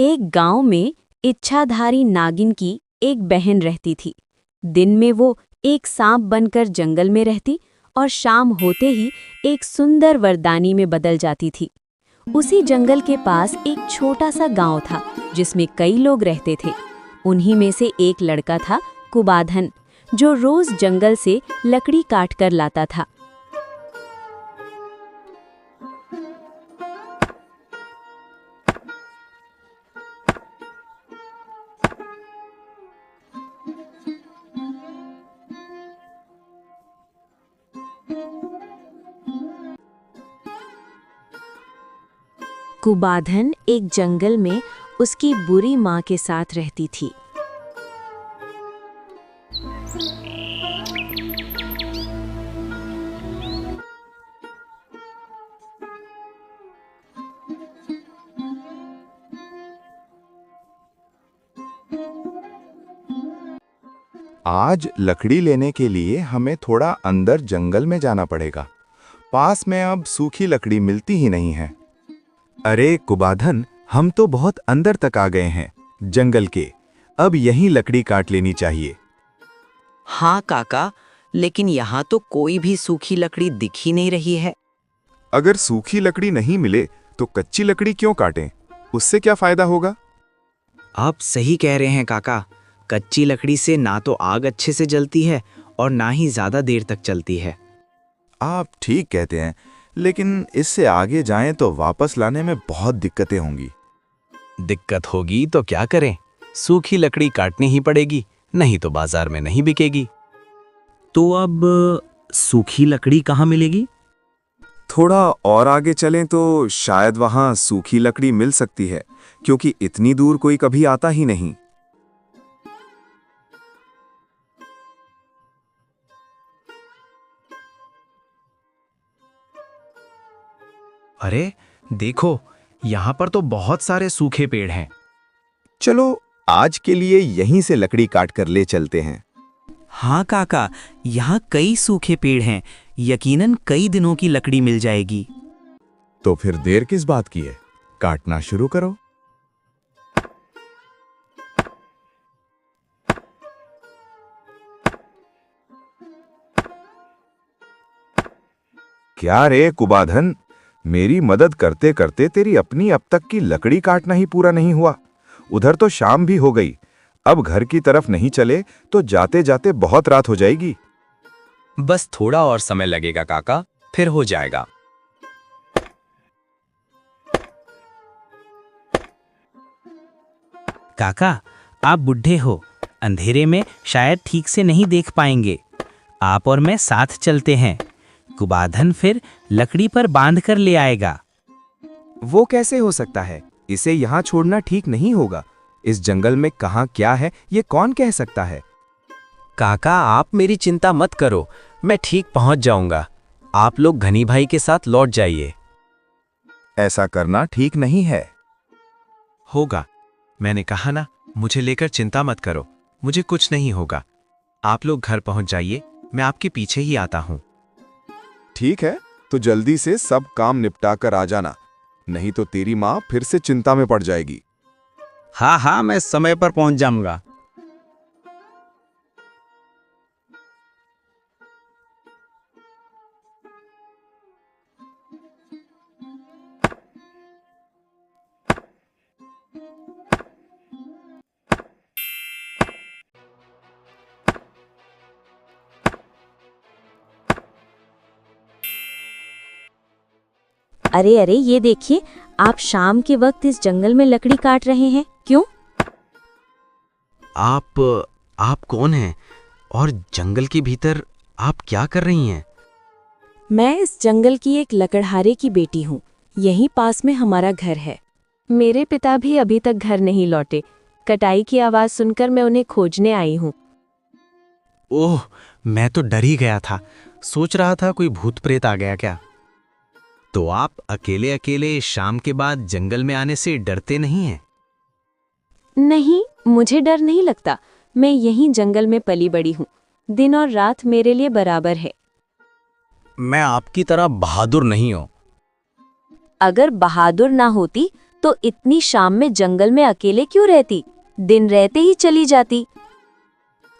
एक गांव में इच्छाधारी नागिन की एक बहन रहती थी। दिन में वो एक सांप बनकर जंगल में रहती और शाम होते ही एक सुंदर वरदानी में बदल जाती थी। उसी जंगल के पास एक छोटा सा गांव था जिसमें कई लोग रहते थे। उन्हीं में से एक लड़का था कुबाधन, जो रोज जंगल से लकड़ी काट कर लाता था। कुबाधन एक जंगल में उसकी बुरी माँ के साथ रहती थी। आज लकड़ी लेने के लिए हमें थोड़ा अंदर जंगल में जाना पड़ेगा। पास में अब सूखी लकड़ी मिलती ही नहीं है। अरे कुबाधन, हम तो बहुत अंदर तक आ गए हैं जंगल के। अब यहीं लकड़ी काट लेनी चाहिए। हाँ काका, लेकिन यहाँ तो कोई भी सूखी लकड़ी दिख ही नहीं रही है। अगर सूखी लकड़ी नहीं मिले तो कच्ची लकड़ी क्यों काटें? उससे क्या फायदा होगा? आप सही कह रहे हैं काका। कच्ची लकड़ी से ना तो आग अच्छे से जलती है और ना ही ज्यादा देर तक चलती है। आप ठीक कहते हैं, लेकिन इससे आगे जाएं तो वापस लाने में बहुत दिक्कतें होंगी। दिक्कत होगी तो क्या करें? सूखी लकड़ी काटनी ही पड़ेगी, नहीं तो बाजार में नहीं बिकेगी। तो अब सूखी लकड़ी कहाँ मिलेगी? थोड़ा और आगे चलें तो शायद वहां सूखी लकड़ी मिल सकती है, क्योंकि इतनी दूर कोई कभी आता ही नहीं। अरे देखो, यहाँ पर तो बहुत सारे सूखे पेड़ हैं। चलो आज के लिए यहीं से लकड़ी काट कर ले चलते हैं। हाँ काका, यहाँ कई सूखे पेड़ हैं। यकीनन कई दिनों की लकड़ी मिल जाएगी। तो फिर देर किस बात की है? काटना शुरू करो। क्या रे कुबाधन, मेरी मदद करते करते तेरी अपनी अब तक की लकड़ी काटना ही पूरा नहीं हुआ। उधर तो शाम भी हो गई। अब घर की तरफ नहीं चले तो जाते जाते बहुत रात हो जाएगी। बस थोड़ा और समय लगेगा काका, फिर हो जाएगा। काका, आप बुढ़े हो, अंधेरे में शायद ठीक से नहीं देख पाएंगे। आप और मैं साथ चलते हैं। कुबाधन फिर लकड़ी पर बांध कर ले आएगा। वो कैसे हो सकता है? इसे यहाँ छोड़ना ठीक नहीं होगा। इस जंगल में कहाँ क्या है ये कौन कह सकता है? काका, आप मेरी चिंता मत करो, मैं ठीक पहुंच जाऊंगा। आप लोग घनी भाई के साथ लौट जाइए। ऐसा करना ठीक नहीं है। होगा, मैंने कहा ना, मुझे लेकर चिंता मत करो, मुझे कुछ नहीं होगा। आप लोग घर पहुंच जाइए, मैं आपके पीछे ही आता हूं। ठीक है, तो जल्दी से सब काम निपटा कर आ जाना, नहीं तो तेरी माँ फिर से चिंता में पड़ जाएगी। हाँ हाँ, मैं समय पर पहुंच जाऊंगा। अरे अरे, ये देखिए, आप शाम के वक्त इस जंगल में लकड़ी काट रहे हैं, क्यों? आप कौन हैं? और जंगल के भीतर आप क्या कर रही हैं? मैं इस जंगल की एक लकड़हारे की बेटी हूँ। यहीं पास में हमारा घर है। मेरे पिता भी अभी तक घर नहीं लौटे। कटाई की आवाज सुनकर मैं उन्हें खोजने आई हूँ। ओह, मैं तो डर ही गया था, सोच रहा था कोई भूत प्रेत आ गया क्या। तो आप अकेले अकेले शाम के बाद जंगल में आने से डरते नहीं हैं? नहीं, मुझे डर नहीं लगता। मैं यहीं जंगल में पली बड़ी हूँ। दिन और रात मेरे लिए बराबर है। मैं आपकी तरह बहादुर नहीं हूं। अगर बहादुर ना होती तो इतनी शाम में जंगल में अकेले क्यों रहती? दिन रहते ही चली जाती।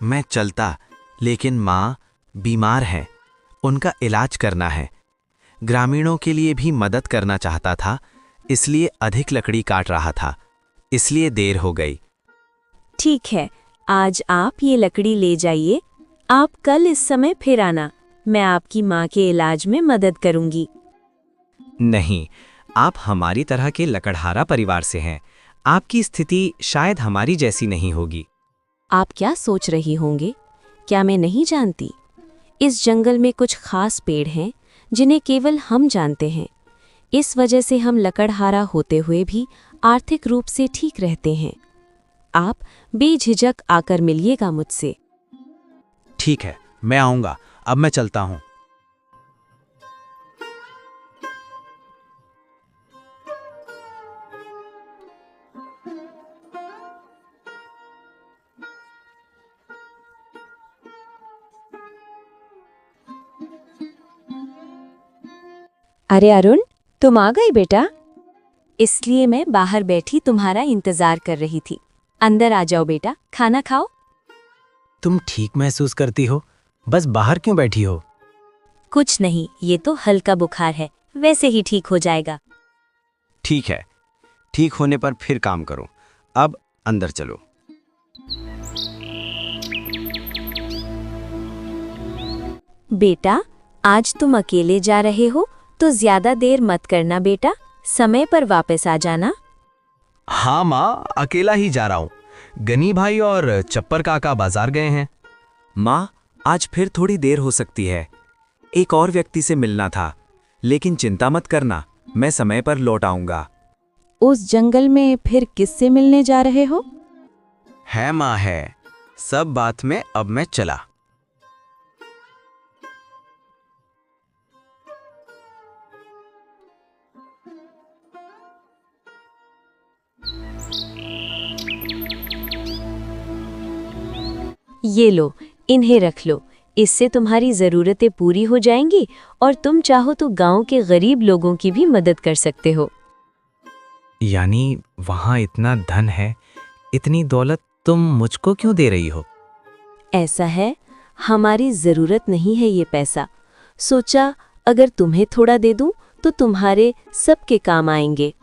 मैं चलता, लेकिन माँ बीमार है, उनका इलाज करना है। ग्रामीणों के लिए भी मदद करना चाहता था, इसलिए अधिक लकड़ी काट रहा था, इसलिए देर हो गई। ठीक है, आज आप ये लकड़ी ले जाइए। आप कल इस समय फिर आना, मैं आपकी माँ के इलाज में मदद करूंगी। नहीं, आप हमारी तरह के लकड़हारा परिवार से हैं। आपकी स्थिति शायद हमारी जैसी नहीं होगी। आप क्या सोच रही होंगे? क्या मैं नहीं जानती? इस जंगल में कुछ खास पेड़ हैं जिन्हें केवल हम जानते हैं। इस वजह से हम लकड़हारा होते हुए भी आर्थिक रूप से ठीक रहते हैं। आप बेझिझक आकर मिलिएगा मुझसे। ठीक है, मैं आऊँगा। अब मैं चलता हूँ। अरे अरुण, तुम आ गई बेटा? इसलिए मैं बाहर बैठी तुम्हारा इंतजार कर रही थी। अंदर आ जाओ बेटा, खाना खाओ। तुम ठीक महसूस करती हो? बस बाहर क्यों बैठी हो? कुछ नहीं, ये तो हल्का बुखार है, वैसे ही ठीक हो जाएगा। ठीक है, ठीक होने पर फिर काम करो। अब अंदर चलो। बेटा, आज तुम अकेले जा रहे हो तो ज्यादा देर मत करना बेटा, समय पर वापस आ जाना। हाँ माँ, अकेला ही जा रहा हूँ। गनी भाई और चप्पर काका बाजार गए हैं। माँ, आज फिर थोड़ी देर हो सकती है। एक और व्यक्ति से मिलना था, लेकिन चिंता मत करना, मैं समय पर लौट आऊंगा। उस जंगल में फिर किससे मिलने जा रहे हो? है माँ, है। सब बात में अब मैं चला। ये लो, इन्हें रख लो। इससे तुम्हारी ज़रूरतें पूरी हो जाएंगी और तुम चाहो तो गांव के गरीब लोगों की भी मदद कर सकते हो। यानी वहाँ इतना धन है, इतनी दौलत तुम मुझको क्यों दे रही हो? ऐसा है, हमारी ज़रूरत नहीं है ये पैसा। सोचा अगर तुम्हें थोड़ा दे दूं तो तुम्हारे सबके काम आएंगे।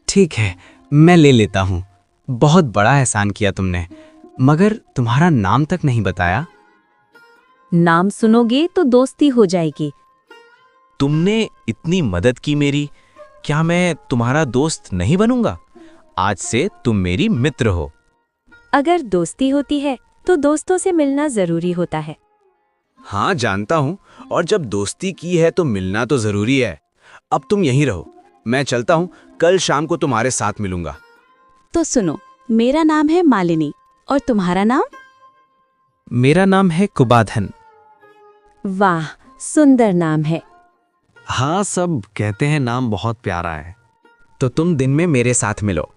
ठीक है, मैं ले लेता हूँ। बहुत बड़ा एहसान किया तुमने, मगर तुम्हारा नाम तक नहीं बताया। नाम सुनोगे तो दोस्ती हो जाएगी। तुमने इतनी मदद की मेरी, क्या मैं तुम्हारा दोस्त नहीं बनूंगा? आज से तुम मेरी मित्र हो। अगर दोस्ती होती है तो दोस्तों से मिलना जरूरी होता है। हाँ जानता हूँ, और जब दोस्ती की है तो मिलना तो जरूरी है। अब तुम यहीं रहो, मैं चलता हूँ। कल शाम को तुम्हारे साथ मिलूंगा। तो सुनो, मेरा नाम है मालिनी, और तुम्हारा नाम? मेरा नाम है कुबाधन। वाह, सुंदर नाम है। हाँ, सब कहते हैं नाम बहुत प्यारा है। तो तुम दिन में मेरे साथ मिलो।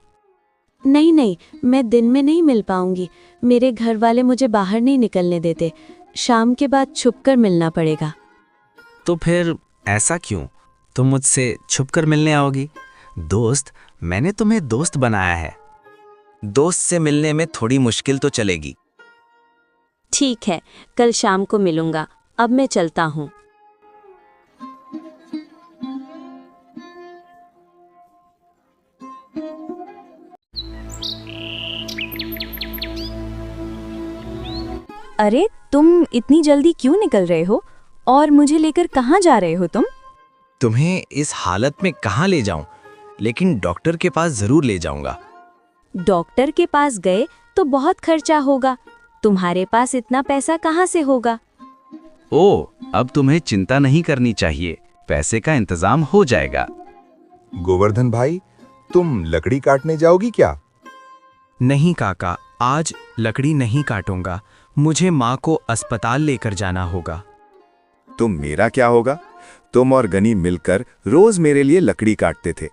नहीं नहीं, मैं दिन में नहीं मिल पाऊंगी। मेरे घर वाले मुझे बाहर नहीं निकलने देते। शाम के बाद छुपकर मिलना पड़ेगा। तो फिर ऐसा क्यों? तुम मुझसे छुपकर मिलने आओगी? दोस्त, मैंने तुम्हें दोस्त बनाया है। दोस्त से मिलने में थोड़ी मुश्किल तो चलेगी। ठीक है, कल शाम को मिलूंगा। अब मैं चलता हूँ। अरे, तुम इतनी जल्दी क्यों निकल रहे हो और मुझे लेकर कहाँ जा रहे हो तुम? तुम्हें इस हालत में कहाँ ले जाऊं, लेकिन डॉक्टर के पास जरूर ले जाऊंगा। डॉक्टर के पास गए तो बहुत खर्चा होगा। तुम्हारे पास इतना पैसा कहाँ से होगा? ओ, अब तुम्हें चिंता नहीं करनी चाहिए, पैसे का इंतजाम हो जाएगा। गोवर्धन भाई, तुम लकड़ी काटने जाओगी क्या? नहीं काका, आज लकड़ी नहीं काटूंगा। मुझे माँ को अस्पताल लेकर जाना होगा। तो मेरा क्या होगा? तुम और गनी मिलकर रोज मेरे लिए लकड़ी काटते थे।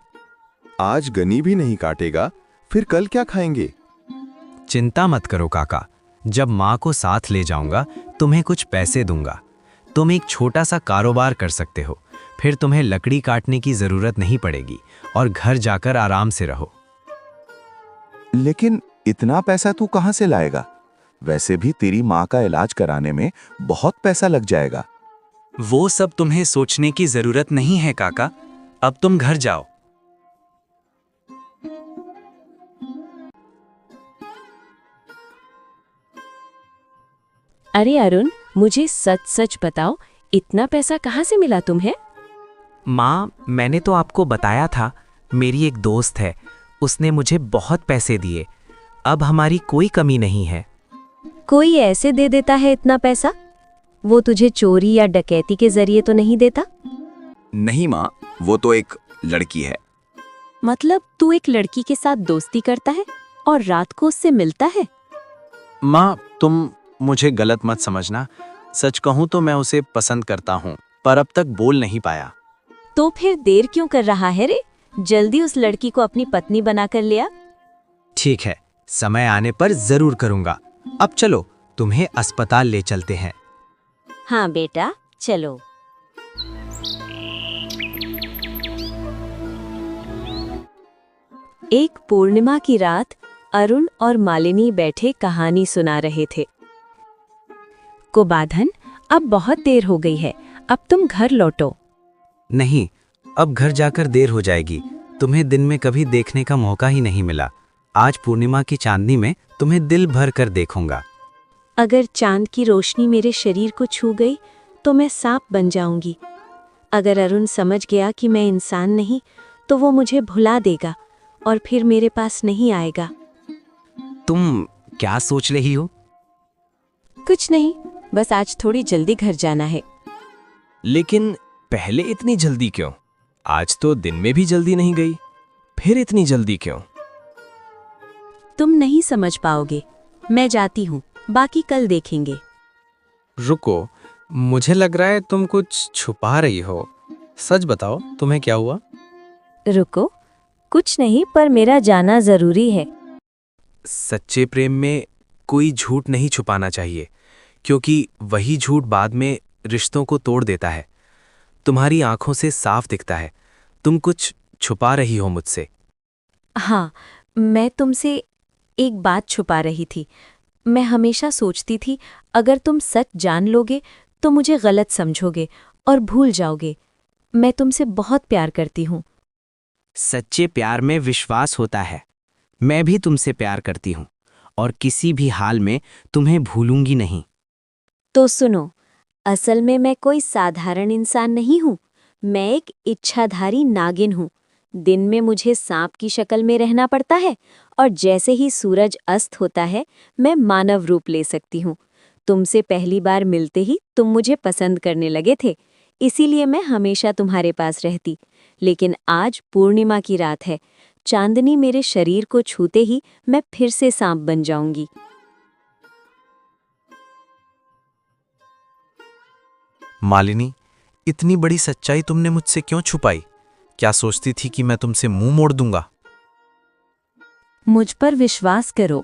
आज गनी भी नहीं काटेगा, फिर कल क्या खाएंगे? चिंता मत करो काका, जब माँ को साथ ले जाऊंगा तुम्हें कुछ पैसे दूंगा। तुम एक छोटा सा कारोबार कर सकते हो, फिर तुम्हें लकड़ी काटने की जरूरत नहीं पड़ेगी और घर जाकर आराम से रहो। लेकिन इतना पैसा तू कहाँ से लाएगा? वैसे भी तेरी माँ का इलाज कराने में बहुत पैसा लग जाएगा। वो सब तुम्हें सोचने की जरूरत नहीं है काका, अब तुम घर जाओ। अरे अरुण, मुझे सच सच बताओ, इतना पैसा कहाँ से मिला तुम्हें? माँ, मैंने तो आपको बताया था, मेरी एक दोस्त है, उसने मुझे बहुत पैसे दिए। अब हमारी कोई कमी नहीं है। कोई ऐसे दे देता है इतना पैसा? वो तुझे चोरी या डकैती के जरिए तो नहीं देता? नहीं माँ, वो तो एक लड़की है। मतलब तू एक लड़की के साथ दोस्ती करता है और रात को उससे मिलता है? माँ, तुम मुझे गलत मत समझना। सच कहूँ तो मैं उसे पसंद करता हूँ, पर अब तक बोल नहीं पाया। तो फिर देर क्यों कर रहा है रे? जल्दी उस लड़की को अपनी पत्नी बनाकर ले आ। ठीक है, समय आने पर जरूर करूँगा। अब चलो, तुम्हें अस्पताल ले चलते हैं। हाँ बेटा, चलो। एक पूर्णिमा की रात अरुण और मालिनी बैठे कहानी सुना रहे थे। कुबाधन, अब बहुत देर हो गई है, अब तुम घर लौटो। नहीं, अब घर जाकर देर हो जाएगी। तुम्हें दिन में कभी देखने का मौका ही नहीं मिला। आज पूर्णिमा की चांदनी में तुम्हें दिल भर कर देखूंगा। अगर चांद की रोशनी मेरे शरीर को छू गई तो मैं सांप बन जाऊंगी। अगर अरुण समझ गया कि मैं इंसान नहीं तो वो मुझे भुला देगा और फिर मेरे पास नहीं आएगा। तुम क्या सोच रही हो? कुछ नहीं, बस आज थोड़ी जल्दी घर जाना है। लेकिन पहले इतनी जल्दी क्यों? आज तो दिन में भी जल्दी नहीं गई, फिर इतनी जल्दी क्यों? तुम नहीं समझ पाओगे। मैं जाती हूँ, बाकी कल देखेंगे। रुको, मुझे लग रहा है तुम कुछ छुपा रही हो। सच बताओ, तुम्हें क्या हुआ? रुको, कुछ नहीं, पर मेरा जाना जरूरी है। सच्चे प्रेम में कोई झूठ नहीं छुपाना चाहिए, क्योंकि वही झूठ बाद में रिश्तों को तोड़ देता है। तुम्हारी आंखों से साफ दिखता है, तुम कुछ छुपा रही हो मुझसे। हाँ, मैं तुमसे एक बात छुपा रही थी। मैं हमेशा सोचती थी अगर तुम सच जान लोगे तो मुझे गलत समझोगे और भूल जाओगे। मैं तुमसे बहुत प्यार करती हूँ। सच्चे प्यार में विश्वास होता है। मैं भी तुमसे प्यार करती हूँ और किसी भी हाल में तुम्हें भूलूंगी नहीं। तो सुनो, असल में मैं कोई साधारण इंसान नहीं हूँ। मैं एक इच्छाधारी नागिन हूँ। दिन में मुझे सांप की शक्ल में रहना पड़ता है और जैसे ही सूरज अस्त होता है मैं मानव रूप ले सकती हूँ। तुमसे पहली बार मिलते ही तुम मुझे पसंद करने लगे थे, इसीलिए मैं हमेशा तुम्हारे पास रहती। लेकिन आज पूर्णिमा की रात है। चांदनी मेरे शरीर को छूते ही मैं फिर से सांप बन जाऊंगी। मालिनी, इतनी बड़ी सच्चाई तुमने मुझसे क्यों छुपाई? क्या सोचती थी कि मैं तुमसे मुंह मोड़ दूंगा? मुझ पर विश्वास करो।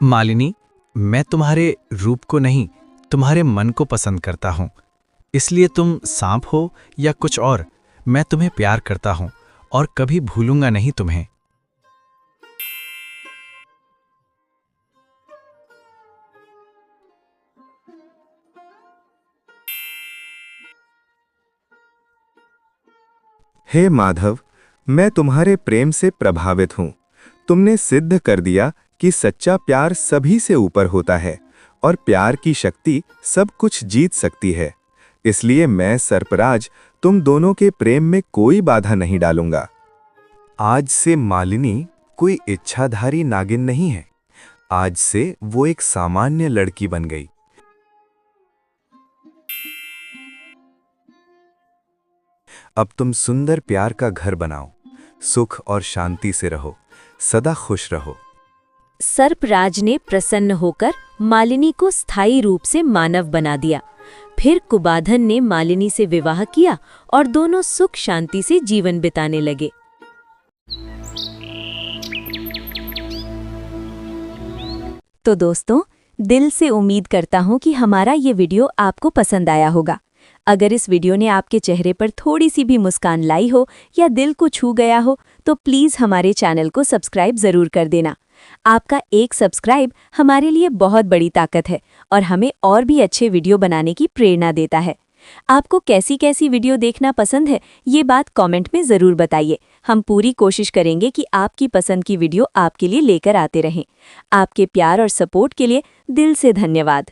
मालिनी, मैं तुम्हारे रूप को नहीं, तुम्हारे मन को पसंद करता हूँ। इसलिए तुम सांप हो या कुछ और, मैं तुम्हें प्यार करता हूँ और कभी भूलूंगा नहीं तुम्हें। हे माधव, मैं तुम्हारे प्रेम से प्रभावित हूँ। तुमने सिद्ध कर दिया कि सच्चा प्यार सभी से ऊपर होता है और प्यार की शक्ति सब कुछ जीत सकती है। इसलिए मैं सर्पराज तुम दोनों के प्रेम में कोई बाधा नहीं डालूंगा। आज से मालिनी कोई इच्छाधारी नागिन नहीं है। आज से वो एक सामान्य लड़की बन गई। अब तुम सुंदर प्यार का घर बनाओ, सुख और शांति से रहो, सदा खुश रहो। सर्पराज ने प्रसन्न होकर मालिनी को स्थायी रूप से मानव बना दिया। फिर कुबाधन ने मालिनी से विवाह किया और दोनों सुख शांति से जीवन बिताने लगे। तो दोस्तों, दिल से उम्मीद करता हूँ कि हमारा ये वीडियो आपको पसंद आया होगा। अगर इस वीडियो ने आपके चेहरे पर थोड़ी सी भी मुस्कान लाई हो या दिल को छू गया हो तो प्लीज़ हमारे चैनल को सब्सक्राइब ज़रूर कर देना। आपका एक सब्सक्राइब हमारे लिए बहुत बड़ी ताकत है और हमें और भी अच्छे वीडियो बनाने की प्रेरणा देता है। आपको कैसी कैसी वीडियो देखना पसंद है ये बात कमेंट में ज़रूर बताइए। हम पूरी कोशिश करेंगे कि आपकी पसंद की वीडियो आपके लिए लेकर आते रहें। आपके प्यार और सपोर्ट के लिए दिल से धन्यवाद।